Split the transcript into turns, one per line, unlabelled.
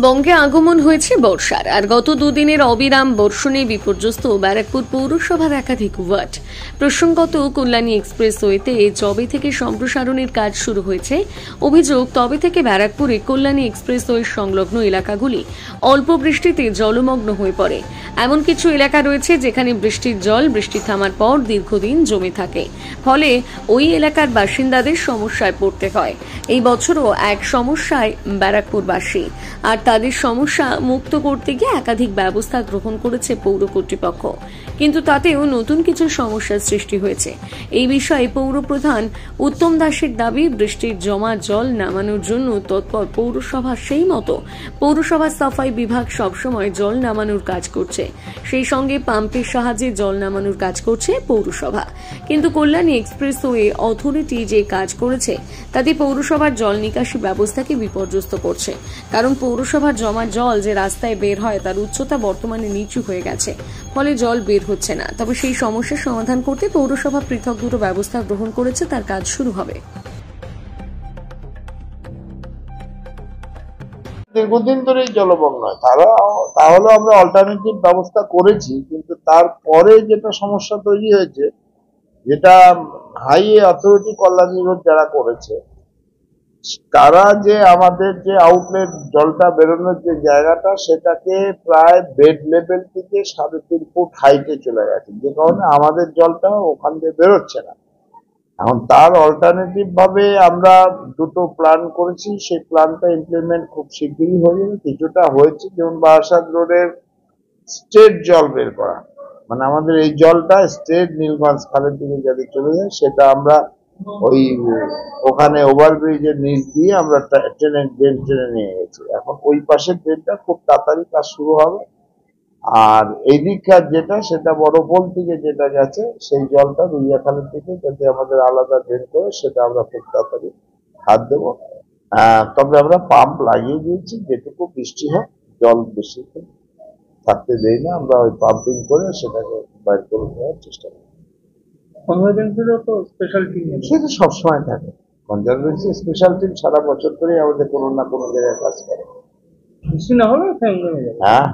বঙ্গে আগমন হয়েছে বর্ষার, আর গত দুদিনের অবিরাম বর্ষণে বিপর্যস্ত ব্যারাকপুর পৌরসভার একাধিক ওয়ার্ড। প্রসঙ্গত, কল্যাণী এক্সপ্রেসওয়েতে যবে থেকে সম্প্রসারণের কাজ শুরু হয়েছে, অভিযোগ তবে থেকে ব্যারাকপুরে কল্যাণী এক্সপ্রেসওয়ে সংলগ্ন এলাকাগুলি অল্প বৃষ্টিতে জলমগ্ন হয়ে পড়ে। এমন কিছু এলাকা রয়েছে যেখানে বৃষ্টির জল বৃষ্টি থামার পর দীর্ঘদিন জমে থাকে, ফলে ওই এলাকার বাসিন্দাদের সমস্যায় পড়তে হয়। এই বছরও এক সমস্যায় ব্যারাকপুরবাসী, আর তাদের সমস্যা মুক্ত করতে গিয়ে একাধিক ব্যবস্থা গ্রহণ করেছে পৌর কর্তৃপক্ষ, কিন্তু তাতেও নতুন কিছু সমস্যার সৃষ্টি হয়েছে। এই বিষয়ে পৌর প্রধান উত্তম দাসের দাবি, বৃষ্টির জমা জল নামানোর জন্য তৎপর পৌরসভা, সেই মতো পৌরসভার সাফাই বিভাগ সবসময় জল নামানোর কাজ করছে, সেই সঙ্গে পাম্পের সাহায্যে জল নামানোর কাজ করছে পৌরসভা। কিন্তু কল্যাণী এক্সপ্রেসওয়ে অথরিটি যে কাজ করেছে তাতে পৌরসভার জল নিকাশি ব্যবস্থাকে বিপর্যস্ত করছে, কারণ পৌরসভার জমা জল যে রাস্তায় বের হয় তার উচ্চতা বর্তমানে নিচু হয়ে গেছে, ফলে জল বের হচ্ছে না। তবে সেই সমস্যার সমাধান করতে পৌরসভা পৃথক দুটো ব্যবস্থা গ্রহণ করেছে, তার কাজ শুরু হবে।
দীর্ঘদিন ধরে জলমগ্ন হয়, তাহলে আমরা অল্টারনেটিভ ব্যবস্থা করেছি, কিন্তু তারপরে যেটা সমস্যা তৈরি হয়েছে, যেটা হাইওয়ে অথরিটি কল্যাণী রোড যারা করেছে, তারা যে আমাদের যে আউটলেট জলটা বেরোনোর যে জায়গাটা, সেটাকে প্রায় বেড লেভেল থেকে 3.5 ফুট হাইটে চলে গেছে, যে কারণে আমাদের জলটা ওখান দিয়ে বেরোচ্ছে না। এখন তার অল্টারনেটিভ ভাবে আমরা দুটো প্ল্যান করেছি, সেই প্ল্যানটা ইমপ্লিমেন্ট খুব শিগগিরই হয়ে যাবে। কিছুটা হয়েছে, যেমন বারাসাত রোডের স্ট্রেট জল বের করা, মানে আমাদের এই জলটা স্ট্রেট নীলগঞ্জ খালের দিকে যাতে চলে যায়, সেটা আমরা ওই ওখানে ওভারব্রিজের নিচ দিয়ে আমরা ট্রেনে নিয়ে গেছি। এখন ওই পাশের ট্রেনটা খুব তাড়াতাড়ি কাজ শুরু হবে। আর এই দিককার যেটা, সেটা বড়পোল থেকে যেটা গেছে, সেই জলটা রুইয়াখালের দিকে যদি আমাদের আলাদা ড্রেন করে, সেটা আমরা খুব তাড়াতাড়ি হাত দেবো। তবে আমরা পাম্প লাগিয়ে দিয়েছি, যেটুকু বৃষ্টি হয় জল বেশি থাকতে দেই না, আমরা ওই পাম্পিং করে সেটাকে বাইর করে নেওয়ার চেষ্টা করি। সেটা সবসময় থাকে, কনজারভেন্সি স্পেশাল টিম সারা বছর ধরে আমাদের কোনো না কোনো জায়গায় কাজ করে।
বৃষ্টি না হলে
হ্যাঁ,